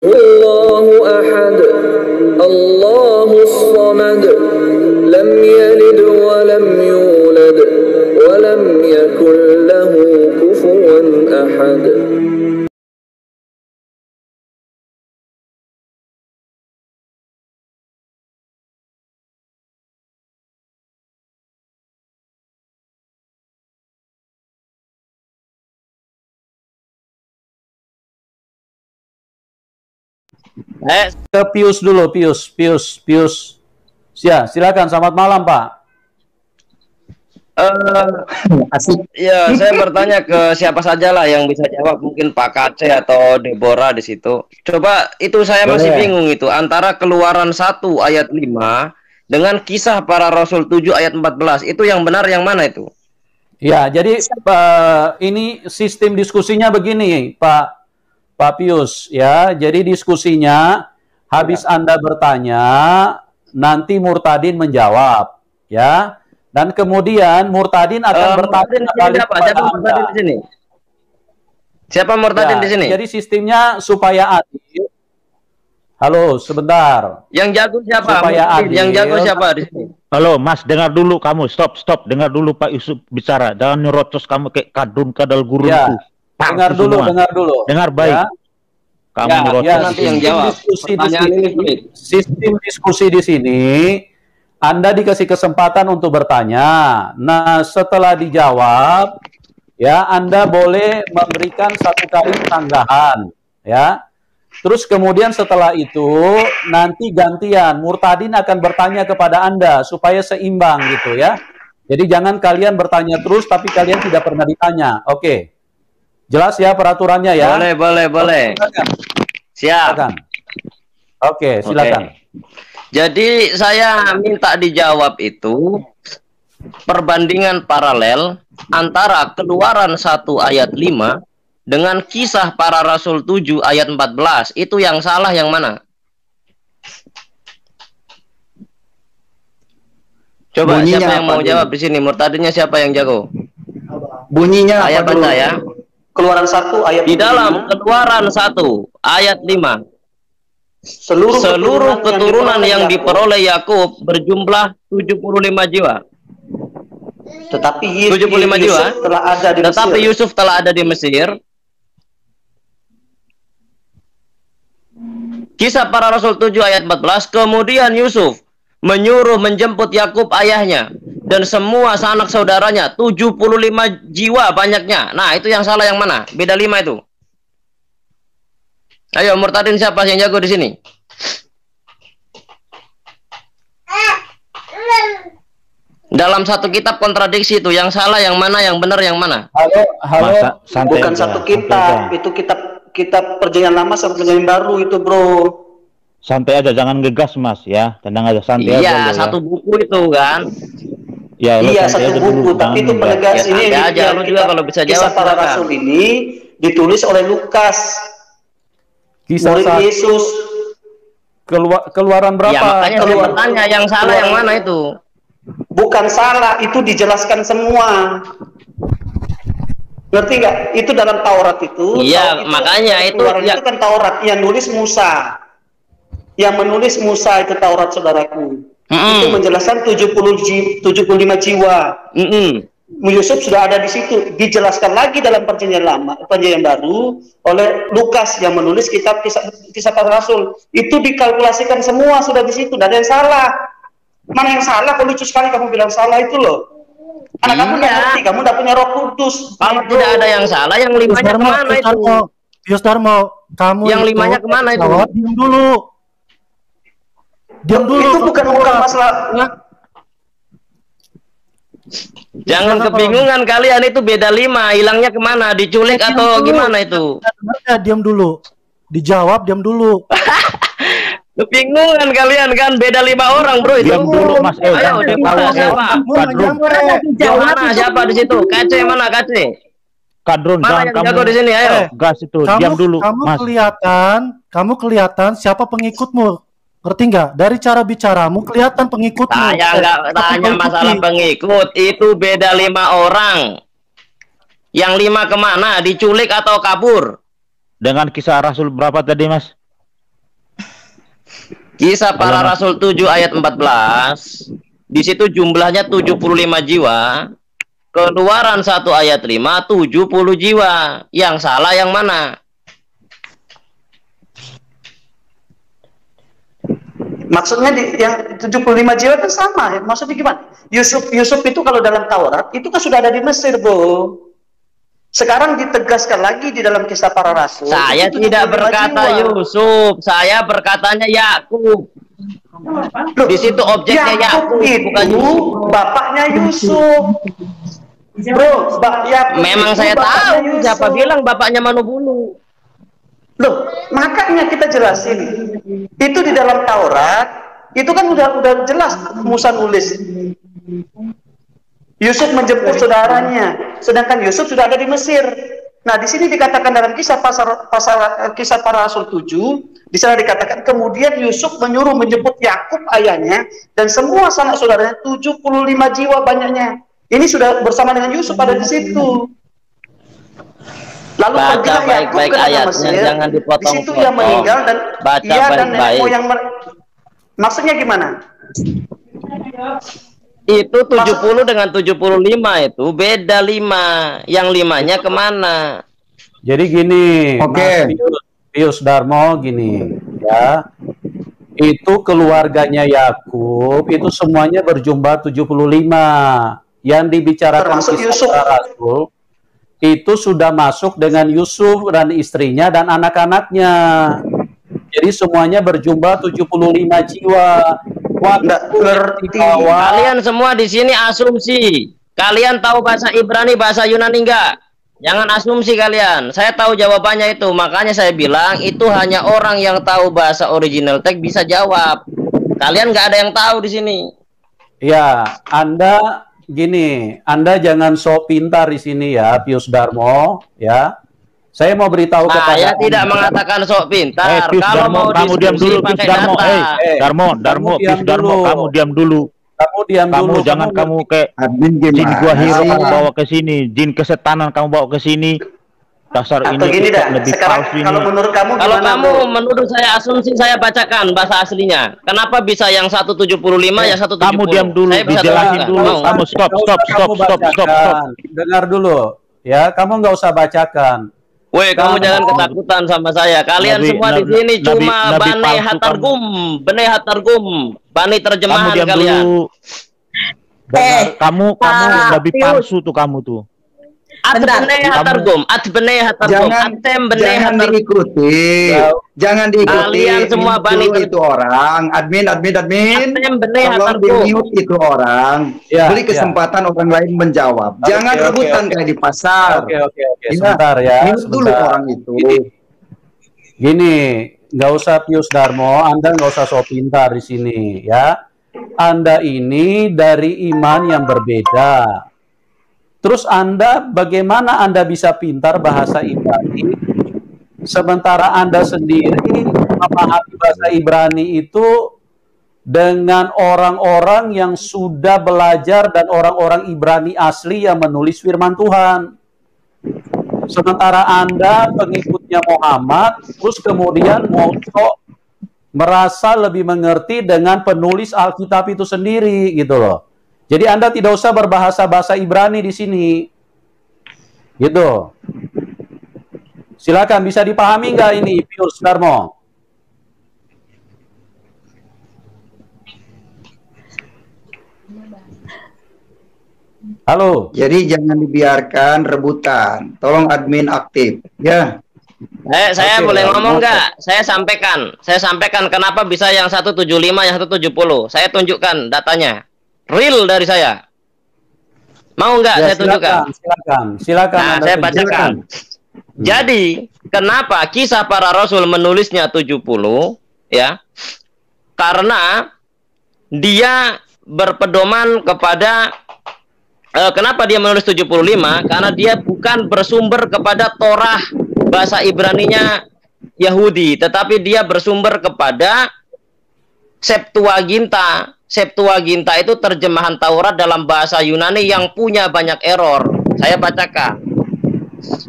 Allahu ahad, Allahus samad, lam yalid wa lam yulad, wa lam yakul lahu kufuwan ahad. Ke Pius dulu, Pius. Ya, silakan. Selamat malam, Pak. Ya, saya bertanya ke siapa saja lah yang bisa jawab, mungkin Pak Kace atau Deborah di situ. Coba itu saya masih bingung itu antara Keluaran 1 ayat 5 dengan Kisah Para Rasul 7 ayat 14. Itu yang benar yang mana itu? Ya, jadi ini sistem diskusinya begini, Pak Pius, ya. Jadi diskusinya habis Anda bertanya, nanti Murtadin menjawab, ya. Dan kemudian Murtadin akan bertanya balik kepada Anda. Di sini? Siapa Murtadin di sini? Jadi sistemnya supaya adil. Halo, sebentar. Yang jago siapa? Supaya adil. Yang jago siapa di sini? Halo, Mas, dengar dulu kamu. Stop. Dengar dulu Pak Yusuf bicara. Jangan nyerocos kamu kayak kadal gurun itu. Dengar dulu. Dengar baik. Ya. Kamu nanti yang jawab. Sistem diskusi di sini, Anda dikasih kesempatan untuk bertanya. Nah, setelah dijawab, ya Anda boleh memberikan satu kali tanggapan, ya. Terus kemudian setelah itu nanti gantian Murtadin akan bertanya kepada Anda supaya seimbang gitu ya. Jadi jangan kalian bertanya terus tapi kalian tidak pernah ditanya. Oke. Jelas ya peraturannya ya? Boleh. Siap. Oke, silakan. Jadi saya minta dijawab itu perbandingan paralel antara Keluaran 1 ayat 5 dengan Kisah Para Rasul 7 ayat 14. Itu yang salah yang mana? Coba bunyinya siapa yang mau jawab di sini? Murtadinnya siapa yang jago? Bunyinya ayat baca ya. Keluaran 1 ayat di dalam 5. Keluaran 1 ayat 5. Seluruh keturunan yang diperoleh Yakub berjumlah 75 jiwa. Tetapi 75 jiwa. Yusuf telah ada di Mesir. Kisah Para Rasul 7 ayat 14. Kemudian Yusuf menyuruh menjemput Yakub ayahnya dan semua sanak saudaranya, 75 jiwa banyaknya. Nah, itu yang salah yang mana? Beda 5 itu. Ayo, Murtadin siapa yang jago di sini? Dalam satu kitab kontradiksi itu, yang salah yang mana, yang benar yang mana? Halo. Bukan satu kitab, itu kitab Perjanjian Lama sama Perjanjian Baru itu, Bro. Santai aja, jangan ngegas, Mas, ya. Tenang aja, santai aja. Iya, satu buku itu kan. Ya, iya, satu buku, tapi itu penegas ini aja, lu juga kalau bisa jawab. Kisah Para Rasul ini ditulis oleh Lukas, murid Yesus. Keluaran berapa? Ya, makanya saya bertanya yang salah yang mana itu? Bukan salah, itu dijelaskan semua. Ngerti nggak? Itu dalam Taurat itu. Iya, makanya itu ya. Itu kan Taurat yang nulis Musa. Yang menulis Musa itu Taurat, saudaraku. Itu menjelaskan 75 jiwa. Yusuf sudah ada di situ. Dijelaskan lagi dalam Perjanjian Lama, Perjanjian Baru oleh Lukas yang menulis kitab Kisah Para Rasul. Itu dikalkulasikan semua sudah di situ. Tidak ada yang salah. Mana yang salah? Kok lucu sekali kamu bilang salah itu loh. Karena kamu tidak ngerti, kamu tidak punya Roh Kudus. Kalau tidak ada yang salah, yang 5-nya kemana itu? Pius Darmo, kamu yang 5-nya kemana itu? Diam dulu. Itu bukan masalah. Jangan kebingungan kalian, itu beda 5. Hilangnya kemana? Diculik atau gimana itu? Diam dulu. Dijawab, diam dulu. Kebingungan kalian kan, beda 5 orang, bro. Itu diam dulu, Mas. Ayo, siapa? Siapa di situ? Kace mana Kace? Kadrun, mana yang jago di sini? Ayo. Gas itu, diam dulu, Mas. Kamu kelihatan siapa pengikutmu. Ngerti nggak? Dari cara bicaramu kelihatan pengikutmu. Saya nggak tanya masalah pengikut. Itu beda 5 orang. Yang 5 kemana? Diculik atau kabur? Dengan Kisah Rasul berapa tadi, Mas? Kisah Para Rasul 7 ayat 14. Di situ jumlahnya 75 jiwa. Keluaran 1 ayat 5 70 jiwa. Yang salah yang mana? Maksudnya yang 75 jiwa kan sama. Maksudnya gimana? Yusuf itu kalau dalam Taurat itu kan sudah ada di Mesir, Bro. Sekarang ditegaskan lagi di dalam Kisah Para Rasul. Saya tidak berkata jiwa. Yusuf, saya berkatanya Yakub. Di situ objeknya Yakub, bukan Yusuf. Bapaknya Yusuf. Bro, memang saya tahu. Yusuf. Siapa bilang bapaknya Manubulu? Loh, makanya kita jelasin. Itu di dalam Taurat, itu kan udah jelas Musa nulis. Yusuf menjemput saudaranya, sedangkan Yusuf sudah ada di Mesir. Nah, di sini dikatakan dalam Kisah Para Rasul 7, di sana dikatakan kemudian Yusuf menyuruh menjemput Yakub ayahnya dan semua sanak saudaranya 75 jiwa banyaknya. Ini sudah bersama dengan Yusuf ada di situ. Lalu pergilah Yakub ke tanah Mesir. Jangan dipotong. Di situ ia meninggal dan ia dan nenek moyang. Maksudnya gimana? Itu 70 dengan 75 itu beda 5. Yang 5-nya kemana? Jadi gini, Mas Pius Darmo gini, ya. Itu keluarganya Yakub itu semuanya berjumlah 75. Yang dibicarakan Kisah Para Rasul itu sudah masuk dengan Yusuf dan istrinya dan anak-anaknya. Jadi semuanya berjumlah 75 jiwa. Kalian semua di sini asumsi. Kalian tahu bahasa Ibrani, bahasa Yunani enggak? Jangan asumsi kalian. Saya tahu jawabannya itu. Makanya saya bilang itu hanya orang yang tahu bahasa original text bisa jawab. Kalian nggak ada yang tahu di sini. Ya, Anda gini, Anda jangan sok pintar di sini ya, Pius Darmo, ya. Saya mau beritahu kepada saya tidak mengatakan sok pintar. Pius Kalau Darmo, mau kamu diam dulu, Pius Darmo. Darmo, Pius Darmo, kamu diam dulu. Kamu diam dulu. Jangan kamu kayak jin gua hero kamu bawa ke sini, jin kesetanan kamu bawa ke sini. Dasar atau ini gini dah, lebih sekarang palsu kalau ini. menurut kamu kalau gimana, kamu Bro? menuduh saya asumsi, saya bacakan bahasa aslinya. Kenapa bisa yang 175 yang 170? Kamu diam dulu, saya bisa dijelasin terangkan. dulu. Kamu stop. Dengar dulu, ya. Kamu nggak usah bacakan. Woi, kamu jangan ketakutan sama saya. Kalian semua di sini cuma Bani Hatargum, Bani terjemahan kamu diam kalian. Dulu. Kamu Nabi palsu tuh kamu tuh. Jangan diikuti. Jangan diikuti. Kalian semua Bani itu orang. Admin. Tolong di-mute itu orang. Ya, beri kesempatan orang lain menjawab. Jangan rebutan kayak di pasar. Oke. Sebentar ya. Mute dulu orang itu. Gini, nggak usah Pius Darmo, Anda nggak usah sok pintar di sini, ya. Anda ini dari iman yang berbeda. Terus Anda, bagaimana Anda bisa pintar bahasa Ibrani, sementara Anda sendiri memahami bahasa Ibrani itu dengan orang-orang yang sudah belajar dan orang-orang Ibrani asli yang menulis firman Tuhan. Sementara Anda pengikutnya Muhammad, terus kemudian mau merasa lebih mengerti dengan penulis Alkitab itu sendiri, gitu loh. Jadi Anda tidak usah berbahasa bahasa Ibrani di sini, gitu. Silakan, bisa dipahami nggak ini, Pius Darmo? Halo. Jadi jangan dibiarkan rebutan. Tolong admin aktif, ya. Saya boleh ngomong nggak? Saya sampaikan kenapa bisa yang 175, yang 170. Saya tunjukkan datanya. Real dari saya. Mau nggak saya tunjukkan? Silakan. Nah, saya bacakan. Jadi, kenapa Kisah Para Rasul menulisnya 70, ya? Karena dia berpedoman kepada kenapa dia menulis 75? Karena dia bukan bersumber kepada Torah bahasa Ibraninya Yahudi, tetapi dia bersumber kepada Septuaginta. Septuaginta itu terjemahan Taurat dalam bahasa Yunani yang punya banyak error. Saya bacakan.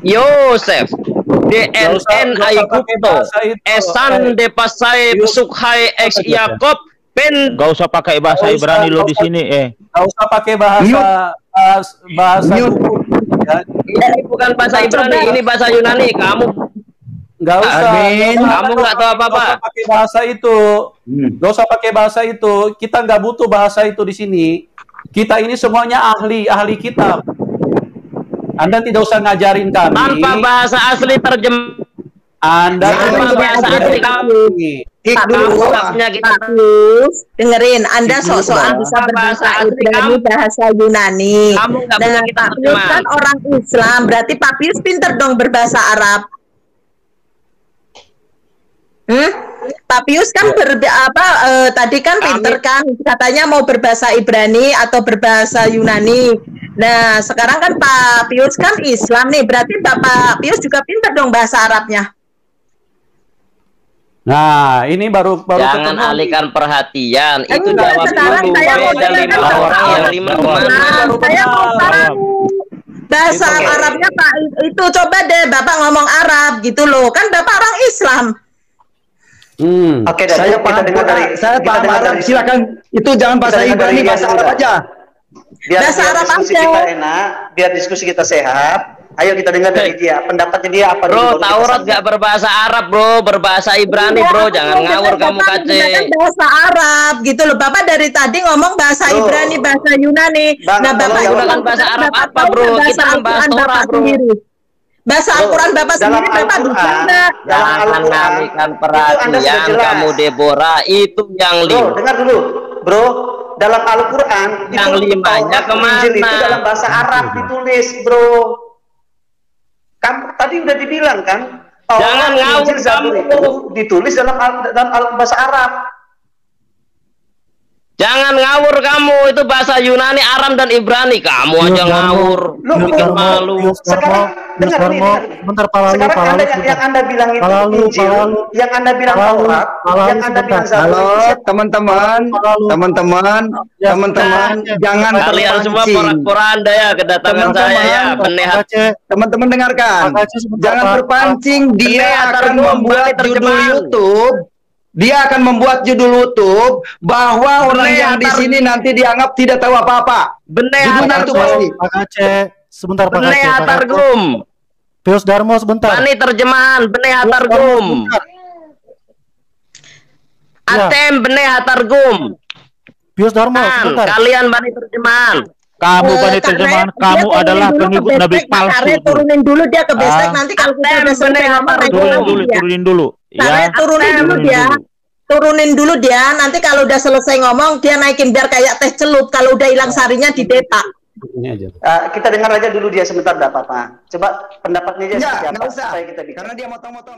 Yosef DNN Aigusto Esan de Pasai Sukhai Ex Yakob Pen. Gak usah pakai bahasa Ibrani lo di sini Gak usah pakai bahasa dukun, ya. Ini bukan bahasa Ibrani, ini bahasa Yunani. Kamu nggak usah. Kamu nggak tahu apa-apa. Nggak usah pakai bahasa itu. Nggak usah pakai bahasa itu. Kita nggak butuh bahasa itu di sini. Kita ini semuanya ahli kitab. Anda tidak usah ngajarin kami. Tanpa bahasa asli terjem. Anda tanpa bahasa asli kami. Dengerin, Anda sok-sokan bisa berbahasa Ibrani, bahasa Yunani. Dan Pak Pius kan orang Islam, berarti Pak Pius pinter dong berbahasa Arab. Pak Pius kan tadi kan pinter kan, katanya mau berbahasa Ibrani atau berbahasa Yunani. Nah, sekarang kan Pak Pius kan Islam nih, berarti Bapak Pius juga pinter dong bahasa Arabnya. Nah, ini baru jangan ketemu. alihkan perhatian. Itu jawab dulu. Beda 5 orang yang 5 kemana? Saya mau tahu bahasa Arabnya Pak itu, coba deh Bapak ngomong Arab gitu loh. Kan Bapak orang Islam. Oke, Saya paham Arab, silakan. Itu jangan bahasa Ibrani, bahasa Arab aja. Biar diskusi kita enak, biar diskusi kita sehat. Ayo kita dengar dari dia, pendapatnya dia apa? Bro, Taurat gak berbahasa Arab, bro, berbahasa Ibrani, bro. Jangan ngawur kamu, Kace. Bahasa Arab gitu loh. Bapak dari tadi ngomong bahasa Ibrani, bahasa Yunani. Nah, Bapak gunakan bahasa Arab apa, bro? Kita membahas Torah, bro. Bahasa Al-Quran Bapak sendiri, Bapak bisa enggak? Jangan ngalihkan perhatian kamu, Deborah. Itu yang Bro, dengar dulu, bro. Dalam Al-Quran yang limanya kemana? Itu dalam bahasa Arab ditulis, bro. Kan tadi udah dibilang kan, jangan ngawur kamu, itu ditulis dalam bahasa Arab. Jangan ngawur kamu, itu bahasa Yunani, Aram dan Ibrani. Kamu aja ngawur. Lu bikin malu. Sekarang dengar nih. Sekarang yang Anda bilang itu Injil, yang Anda bilang Taurat, yang Anda bilang Zabur. Halo, teman-teman, jangan kalian semua porak-poranda ya kedatangan saya ya, penehat. Teman-teman dengarkan. Jangan berpancing, dia akan membuat judul YouTube. Dia akan membuat judul YouTube bahwa orang yang di sini nanti dianggap tidak tahu apa-apa. Benar itu pasti. Pak Aceh, sebentar Pak Aceh. Benar Targum. Pius Darmo sebentar. Bani terjemahan Benar Targum. Atem Benar Targum. Pius Darmo sebentar. Kalian Bani terjemahan. Kamu Bani terjemahan, kamu adalah pengikut Nabi palsu. Turunin dulu dia ke bestek, nanti kalau kita udah selesai ngomong turunin dulu. Ya, turunin dulu dia. Nanti kalau udah selesai ngomong dia naikin biar kayak teh celup. Kalau udah hilang sarinya didetak. Kita dengar aja dulu dia sebentar, enggak apa-apa. Coba pendapatnya aja seperti apa. Nggak usah. Karena dia motong-motong.